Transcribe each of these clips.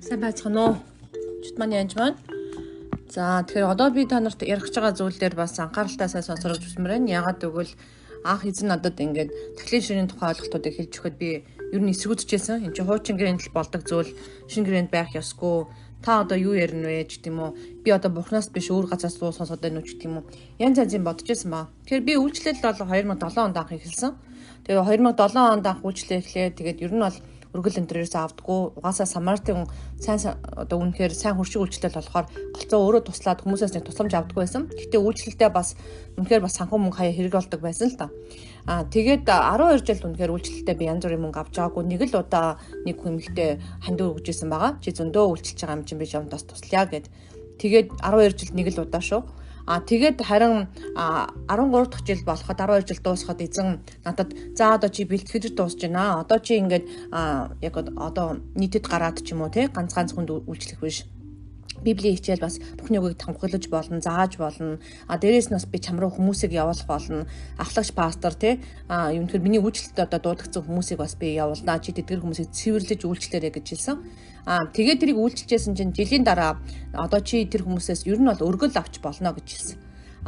Сайн байцгаана уу? Чит маань янж маань. За тэгэхээр одоо би та нарт ярих гэж байгаа зүйл дээр бас анхааралтай сайн сонсорож үзмээр байна. Ягаад гэвэл анх эзэн надад ингээд тахлын ширээний тухай ойлголтуудыг хэлж өгөхөд би ер нь эсрүүцэжсэн. Энд чинь хуучин гэрээнд л болдог зүйл шинэ гэрээнд байх ёсгүй. Та одоо юу ярина вэ гэх юм уу? Би одоо бурхнаас биш өөр газраас руу сонсоод байна уу гэх юм уу? Янз янзын бодож байсан ба. Тэгэхээр би үйлчлэл бол 2007 онд анх эхэлсэн. Тэгээ 2007 онд анх үйлчлэл эхлэе. Тэгээд ер нь бол өргөл энтрээс авдаггүй. Угаасаа Самартын сайн одоо үнэхээр сайн хуршиг үйлчлэл болохоор голцоо өөрөө туслаад хүмүүсээс нэг тусламж авдаггүй байсан. Гэхдээ үйлчлэлдээ бас үнэхээр бас санхүү мөнгө хаяа хэрэг болдог байсан л та. Тэгээд 12 жил үнэхээр үйлчлэлдээ би янз бүрийн мөнгө авч байгаагүй. Нэг л удаа нэг хүмэлтэй хандив өгжсэн байгаа. Чи зөндөө үйлчлж байгаа юм чинь би юмдаас туслая гэд. Тэгээд 12 жилд нэг л удаа шүү. Тэгээд харин 13 дахь жил болоход 12 жил дуусахад эзэн надад за одоо чи бэлтгэж дуусж байна. Одоо чи ингээд яг одоо нийтэд гараад ч юм уу те ганц хүнд үйлчлэх биш. Библийн хичээл бас Бурхны үгийг тунхаглаж болно, зааж болно. Дээрээс нь бас би чам руу хүмүүсийг явуулах болно. Ахлагч пастор те юм тэгэхээр миний үйлчлэлд одоо дуудагдсан хүмүүсийг бас би явуулнаа. Чи тэдгэр хүмүүсийг цэвэрлэж үйлчлээрэй гэж хэлсэн. Тэгээд тэрийг үйлчилжсэн чинь жилийн дараа одоо чи тэр хүмүүсээс ер нь бол өргөл авч болно гэж хэлсэн.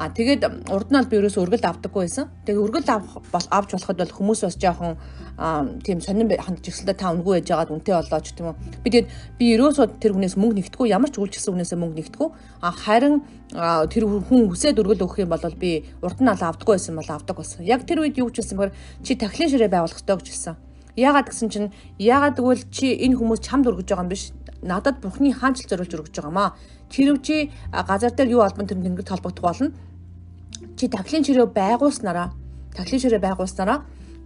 Тэгээд урд нь бол би ерөөсөө өргөл авдаггүй байсан. Тэгээд өргөл авч болоход бол хүмүүс бас жоохон тийм сонирн хандж ирсэндээ та үнгүй байж байгаад үнтэй болоо ч тийм үү. Би ерөөсөө тэр хүнээс мөнгө нэгтгэхгүй, ямар ч үйлчлсэн хүнээс мөнгө нэгтгэхгүй. Харин тэр хүн хүсээд өргөл өгөх юм бол би урд нь бол авдаггүй байсан бол авдаг болсон. Яг тэр үед юу ч хэлсэн бэр чи тахлын ширээ байгуулах ёстой гэж хэлсэн. Яагаад гэсэн чинь яагаад гэвэл чи энэ хүмүүс чамд өргөж байгаа юм биш. Надад Бурхны хаанч зориулж өргөж байгаамаа. Тэр чи газар дээр юу албан тэр тэнгэрт холбогдох болно. Чи тахлын ширээ байгуулснараа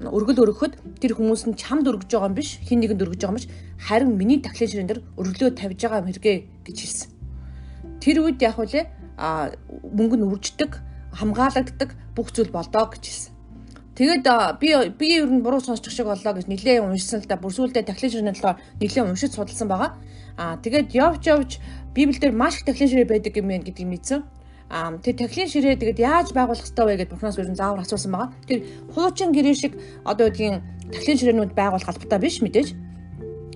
өргөл өргөхөд тэр хүмүүс нь чамд өргөж байгаа юм биш, хин нэгэнд өргөж байгаа юм биш, харин миний тахлын ширээн дээр өргөлөө тавьж байгаа юм хэрэгэ гэж хэлсэн. Тэр үед яг үлээ мөнгө нь үрждэг, хамгаалагддаг бүх зүйл болдоо гэж хэлсэн. Тэгээд би ер нь буруу сонсчих шиг боллоо гэж нилээн уншсан л да. Бүрсүүлдээ тахлын ширээний талаар нилээн уншиж судалсан байгаа. Тэгээд явж Библиэлд маш их тахлын ширээ байдаг юм байна гэдгийг мэдсэн. Тэр тахлын ширээ тэгээд яаж байгуулах ёстой вэ гэдээ Бурханаас ерөн заавар асуусан байгаа. Тэр хуучин гэрээ шиг одоо үгдгийн тахлын ширээнүүд байгуулах албатай биш мэдээж.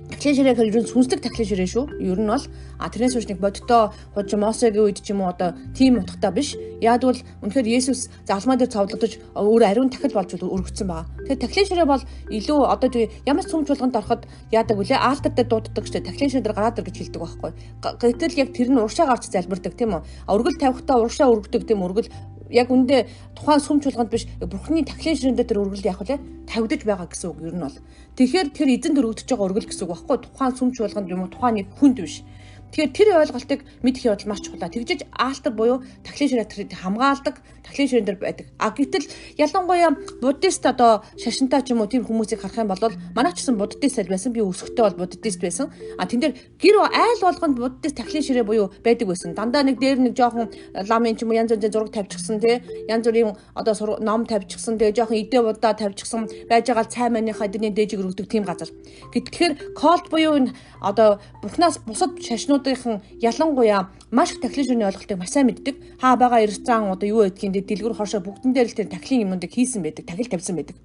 Тахлын ширээ гэхээр ерөн сүнслэг тахлын ширээ шүү. Ер нь бол тэрнээс үүш нэг бодиттой хуучин Мосегийн үед ч юм уу одоо тийм утгатай биш. Яг бол үнэхээр Есүс загалмаа дээр цовдлогдож өөр ариун тахил болж өргөцсөн байгаа. Тэгэхээр тахлын ширээ бол илүү одоо ямар ч цөм чуулганд ороход яадаг вүлээ аалтар дээр дууддаг шүү дээ. Тахлын ширээ дээр гараад ир гэж хэлдэг байхгүй. Гэтэл яг тэр нь уршаа гарч залбирдаг тийм үү. Өргөл тавихтаа уршаа өргөдөг тийм өргөл яг үндэ тухайн сүм чуулганд биш Бурхны тахлын ширээндээ тэр өргөл яг үлээ тавьдаж байгаа гэсэн үг ер нь бол. Тэгэхээр тэр эзэнд өргөдөж байгаа өргөл гэсэн үг байхгүй. Тухайн сүм чуулганд юм уу тухайн нэг хүнд биш. Тэгэхээр тэр ойлголтыг мэдэх явдал маш чухал. Тэгжиж аалтар буюу тахлын ширээ тэрийг хамгаалдаг, тахлын ширээн дээр байдаг. Гэтэл ялангуяа буддист одоо шашинтай ч юм уу тийм хүмүүсийг харах юм бол манайч гэсэн буддист аль байсан. Би өсөхтэй бол буддист байсан. Тэн дээр гэр айл болгонд буддист тахлын ширээ буюу байдаг байсан. Дандаа нэг дээр нэг жоохон ламын ч юм уу янз бүрийн зураг тавьчихсан тий. Янз бүрийн одоо ном тавьчихсан тэгээ жоохон идэ будаа тавьчихсан байж байгаа цай маныхаа эдний дээжиг өргөдөг тийм газар. Тэгэхээр колт буюу энэ одоо Бурхнаас бусад шашнуудынхан ялангуяа маш их тахлын ширээний ойлголтыг маш сайн мэддэг. Байгаа эрсцэн одоо юу байдгийг дэлгүр хошоо бүгдэн дээр л тэр тахлын юмнуудыг хийсэн байдаг, тахил тавьсан байдаг.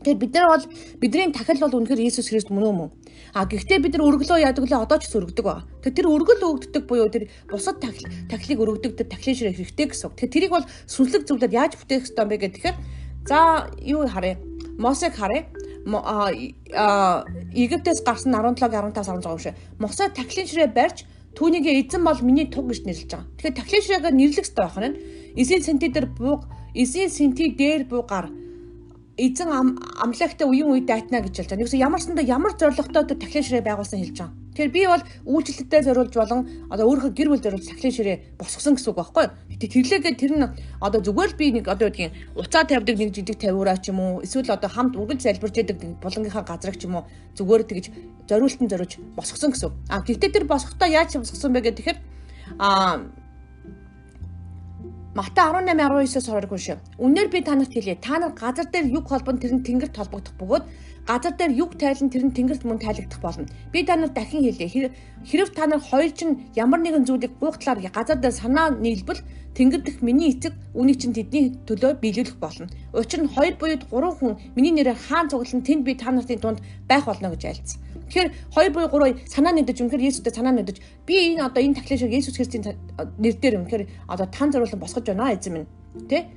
Тэгэхээр бидний тахил бол үнэхээр Иесус Христ мөн. Гэхдээ бид нар өргөлөө яадаг лээ одоо ч өргөдөг байгаа. Тэр өргөл өгдөг буюу тэр бусад тахилыг өргөдөг тэр тахлын ширээ хэрэгтэй гэсэн үг. Тэгэхээр тэрийг бол сүнслэг зүйлээр яаж бүтээх ёстой юм бэ гэхээр за юу харъя. Мосег харъя. Египтээс гарсан 17-15 16 шүү. Мосе тахлын ширээ барьж түүнийг эзэн бол миний туг гэж нэрлэж байгаа. Тэгэхээр тахлын ширээгээр нэрлэх ёстой байх нь 9 сенти дээр буугаар эзэн амлагтай үеийн үед дайтна гэж хэлж байгаа. Нэгс ямар зорилготой тэр тахлын ширээ байгуулсан хэлж байгаа. Тэгэхээр би бол үйлчлэлтэд зориулж болон одоо өөрийнхөө гэр бүл зориулж тахлын ширээ босгосон гэсэн үг байхгүй юу? Тэрлээгээ тэр нь одоо зүгээр л би нэг одоо үгдгийн уцаа тавьдаг нэг жижиг тавиураа ч юм уу эсвэл одоо хамт үргэлж залбирч яадаг булангийнхаа газрыг ч юм уу зүгээр тэгж зориултан зориулж босгосон гэсэн үг. Гэхдээ тэр босгохдоо яаж босгосон бэ гэхээр Матай 18:19-с харах шүү. Үнээр би та нарт хэлье. Та нар газар дээр юг холбон тэр нь тэнгэрт холбогдох бөгөөд газар дээр юг тайлан тэр нь тэнгэрт мөн тайлагдах болно. Би та нарт дахин хэлье. Хэрв та нар хоёр чинь ямар нэгэн зүйлийг гуйхлаар газар дээр санаа нийлбэл тэнгэр дэх миний эцэг үнийг чинь тэдний төлөө биелүүлэх болно. Учир нь 2 буюу 3 хүн миний нэрээр хаан цуглан тэнд би та нарын дунд байх болно гэж айлцсан. Тэгэхээр 2 буюу 3 санаа нэгдэж үнэхээр Есүстэй санаа нэгдэж би энэ одоо энэ тахлын шиг Есүс Христийн нэр дээр үнэхээр одоо тань зориулсан босгож байна эзэн минь. Тэ?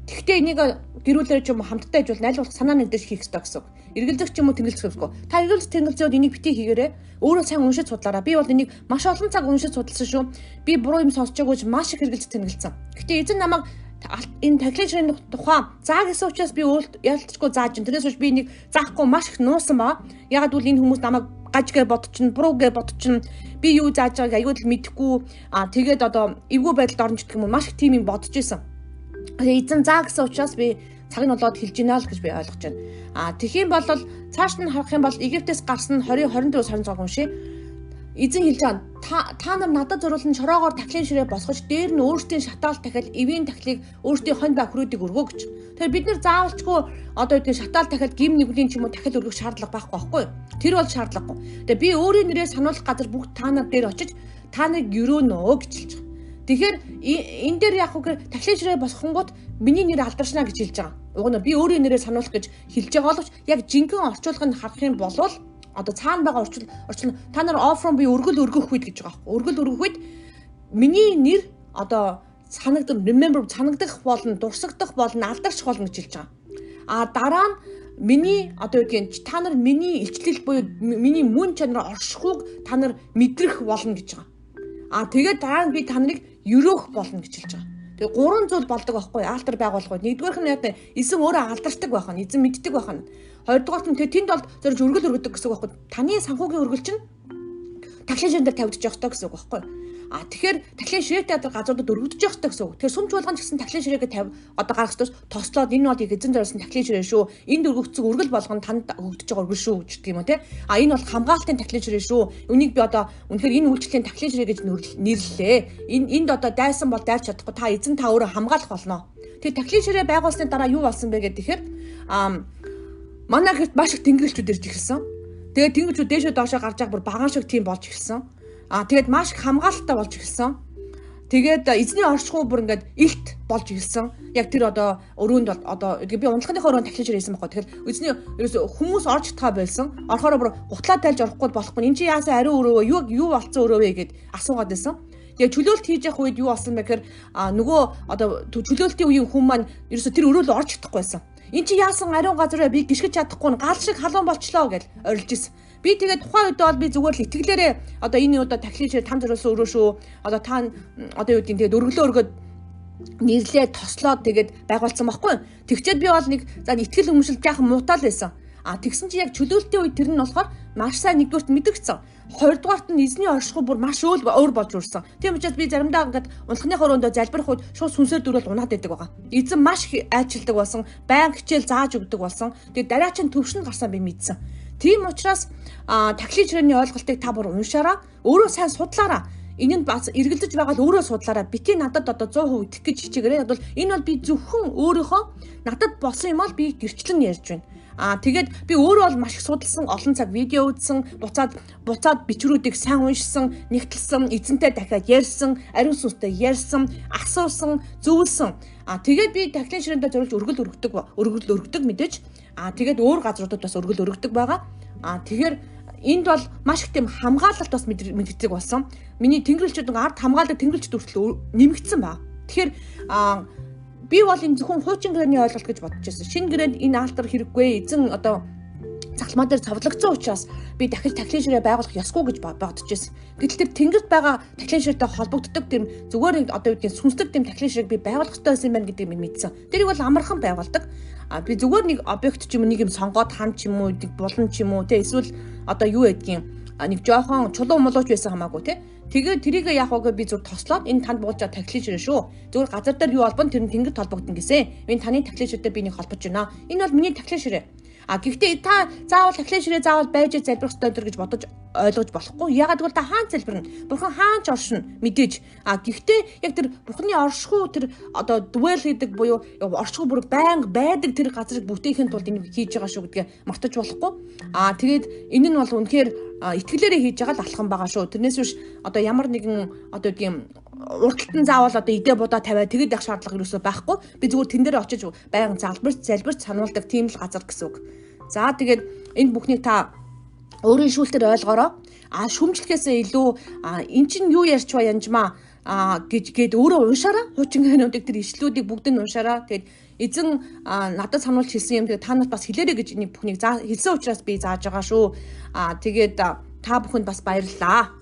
Тэгвэл энийг гэрүүлэр ч юм уу хамтдаа ижил найлуулах санаа нэгдэж хийх ёстой гэсэн. Эргэлзэх ч юм уу тэнглэх хэрэггүй. Та эргэлзэх тэнглзээд энийг битгий хийгээрэй. Өөрөө сайн уншиж судлаарай. Би бол энийг маш олон цаг уншиж судалсан шүү. Би буруу юм сонсчоогүй маш их эргэлзэх тэнглэлсэн. Гэхдээ эзэн намайг энэ тахлын ширээний тухай заа гэсэн учраас би ялцчихгүй зааж байна. Тэрнээс учраас би энийг заахгүй маш их нуусан ба. Ягаад гэвэл энэ хүмүүс намайг гажгээ бодчихно, буруугээ бодчихно. Би юу зааж байгааг аюул мэдэхгүй. Тэгээд одоо эвгүй байдалд орно гэх юм уу маш их тийм юм бодож исэн. Эзэн заа гэсэн учраас би цаг нь болоод хэлж гинэ л гэж би ойлгож байна. Тэгхийн бол цааш нь харах юм бол Египтээс гарсан 24-26 уншия. Эзэн хэлж байгаа та нар надад зориулсан шороогоор тахлын ширээ босгож дээр нь өөрсдийн шатаал дахиад эвийн тахлыг өөрсдийн хонь ба хөрөөдийг өргөө гэж. Тэгэхээр бид нар заавалчгүй одоо үгүй шатаал дахиад гим нэгүлийн ч юм уу дахиад өргөх шаардлага байхгүй байхгүй. Тэр бол шаардлагагүй. Тэгээ би өөрийн нэрээр сануулах газар бүгд та нар дээр очиж та нарыг өрөөнөө гэж хэлж байгаа. Тэгэхээр энэ дээр яг үгээр тахлын ширээ босгохонгууд миний нэр алдаршна гэж хэлж байгаа. Уг нь би өөрийн нэрээр сануулах гэж хэлж байгаа боловч яг жинхэнэ орчуулгыг харах юм бол одоо цаана байгаа орчил та нар офрон би өргөл өргөх үед гэж байгаа. Өргөл өргөх үед миний нэр одоо санагдах болно, дурсагдах болно, алдарших болно гэж хэлж байгаа. Дараа нь миний одоо юу гэх та нар миний илчлэл буюу миний мөн чанар оршихуйг та нар мэдрэх болно гэж байгаа. Тэгээд дараа нь би та нарыг өрөөх болно гэж хэлж байгаа. Тэгээ 3 зүйл болдог байхгүй алтар байгуулах. Нэгдүгээрх нь яг эзэн өөрөө алдаршдаг байх нь, эзэн мэддэг байх нь. Хоёрдугаарт нь тэнд бол зорж өргөл өргөдөг гэсэн үг байхгүй. Таны санхүүгийн өргөл чинь тахлын ширээ дээр тавьдаж явах хэрэгтэй гэсэн үг байхгүй. Тэгэхээр тахлын ширээтэй газруудад өргөдөж явах хэрэгтэй гэсэн үг. Тэгэхээр сүмж болгон ч гэсэн тахлын ширээгээ одоо гаргах ёстой тослоод энэ бол эзэн зориулсан тахлын ширээ шүү. Энд өргөгдсөн өргөл болгон танд өгдөж байгаа өргөл шүү гэдэг юм уу те. Энэ бол хамгаалтын тахлын ширээ шүү. Үнийг би одоо үнэхээр энэ үйлчлэлийн тахлын ширээ гэж нэрлэлээ. Энд одоо дайсан бол дайрч чадахгүй та эзэн та өөрөө хамгаалах болно. Тэгээ тахлын ширээ байгуулсны дараа юу болсон бэ гэхээр манай гэрт маш их тэнгэрлэгчүүд ирж ирсэн. Тэгээд тэнгэрлэгчүүд дээшээ доошоо гарч байгаа бүр багаан шиг тийм болж ирсэн. Тэгээд маш их хамгаалалттай болж ирсэн. Тэгээд эзний оршихуй бүр ингээд илт болж ирсэн. Яг тэр одоо өрөөнд бол одоо би унтлахныхаа өрөөнд тахлын ширээ хийсэн байхгүй. Тэгэхээр эзний ерөөсө хүмүүс орж чадхаа байсан. Орохоор бүр гутлаа тайлж орохгүй болохгүй. Энд чи яасан ариун өрөө юу болцсон өрөө вэ гэд асуугаад байсан. Тэгээ чөлөөлт хийж явах үед юу болсон бэ гэхээр нөгөө одоо чөлөөлтийн үеийн хүн маань ерөөсө тэр өрөөлөө орж чадахгүй байсан. Энд чи яасан ариун газар би гიშгэж чадахгүй гал шиг халуун болчлоо гэж орилж ирсэн. Би тэгээд тухайн үед бол би зүгээр л итгэлээрээ одоо энэ удаа тахлын ширээ тань зориулсан өрөө шүү. Одоо та одоо юу гэдэг тэгээд өргөлөө өргөд нэрлээ тослоод тэгээд байгуулсан байхгүй. Тэгчээд би бол нэг итгэл өмшөлт яахан муутаал байсан. Тэгсэн чи яг чөлөөлтийн үед тэр нь болохоор маш сайн нэгдүгürt мэдгдсэн. Хоёрдугаарт нь эзний оршихуй бүр маш өөр болж үрсэн. Тийм учраас би заримдаа ингээд унтхныхоо өрөөндөө залбирах үед шууд сүнсээр дөрөөл унаад байдаг байгаа. Эзэн маш их айчилдаг болсон, байнга хичээл зааж өгдөг болсон. Тэгээд дараачийн төвшин гарсан би мэдсэн. Тийм учраас тахлын ширээний ойлголтыг та бүр уншаараа, өөрөө сайн судлаараа. Энэ нь бас эргэлдэж байгаа л өөрөө судлаараа. Бити надад одоо 100% итгэх гэж хичээгээрэй. Бол энэ бол би зөвхөн өөрийнхөө надад болсон юм бол би гэрчлэн ярьж байна. Тэгээд би өөрөө бол маш их судалсан, олон цаг видео үзсэн, буцаад бичвэрүүдийг сайн уншсан, нэгтэлсэн, эзэнтэй дахиад ярьсан, ариун сүнстэй ярьсан, асуусан, зөвлөсөн. Тэгээд би тахлын ширээндээ зориулж өргөл өргөдөг мэдээж. Тэгээд өөр газруудад бас өргөл өргөдөг байгаа. Тэгэхээр энд бол маш их тийм хамгаалалт бас мэддэг болсон. Миний тэнгэрлэгчүүд ард хамгаалдаг тэнгэрлэгчд хүртэл нэмэгдсэн ба. Тэгэхээр би бол энэ зөвхөн хуучин гэрээний ойлголт гэж бодож байсан. Шинэ гэрээнд энэ алтар хэрэггүй. Эзэн одоо цагламаа дээр цовдлогдсон учраас би дахиж тахлын ширээ байгуулах ёсгүй гэж бодож байсан. Гэтэл тэр тэнгэрт байгаа тахлын ширээтэй холбогддог тийм зүгээр одоо юу гэдэг сүнслэг тийм тахлын ширээг би байгуулах ёстой байсан юм байна гэдгийг минь мэдсэн. Тэрийг бол амархан байгуулдаг. Би зүгээр нэг объект ч юм уу нэг юм сонгоод хан ч юм уу нэг булан ч юм уу те эсвэл одоо юу гэдгийг нэг жоохон чулуу молооч байсан хамаагүй те. Тэгээд тэрийг яах вэ би зүр тослоод энэ танд буулж байгаа тахлын ширээ шүү. Зүгээр газар дээр юу албан тэр нь тэнгэрт холбогдсон гэсэн. Энэ таны тахлын ширээтэй би нэг холбож байна. Энэ бол миний тахлын ширээ. Гэхдээ та заавал тахлын ширээ заавал байж залбирах ёстой гэж бодож ойлгож болохгүй. Ягаад гэвэл та хаан залбирна. Бурхан хаан ч оршино мэдээж. Гэхдээ яг тэр Бурханы оршихуй тэр одоо dwell гэдэг буюу оршихуй бүр байнга байдаг тэр газрыг бүтээхийн тулд энэ хийж байгаа шүү гэдгээ мартаж болохгүй. Тэгээд энэ нь бол үнэхээр итгэлээрээ хийж байгаа л алхам байгаа шүү. Тэрнээс биш одоо ямар нэгэн одоо тийм урталтан заавал одоо идэ будаа тавиад тэгэд явах шаардлага юусоо байхгүй. Би зүгээр тэн дээр очиж байнга залбирч сануулдаг тийм л газар гэсэн үг. За тэгээд энэ бүхнийг та өөрийн шүүлтээр ойлгоорой. Шүмжлэхээсээ илүү эн чинь юу ярьч ба янжмаа гээд өөрөө уншаараа. Хуучин хануудыг тэр ишлүүдийг бүгд нь уншаараа. Тэгээд эзэн надад сануулж хэлсэн юм. Тэгээд та нарт бас хэлээрэй гэж энэ бүхнийг хэлсэн учраас би зааж байгаа шүү. Тэгээд та бүхэнд бас баярлалаа.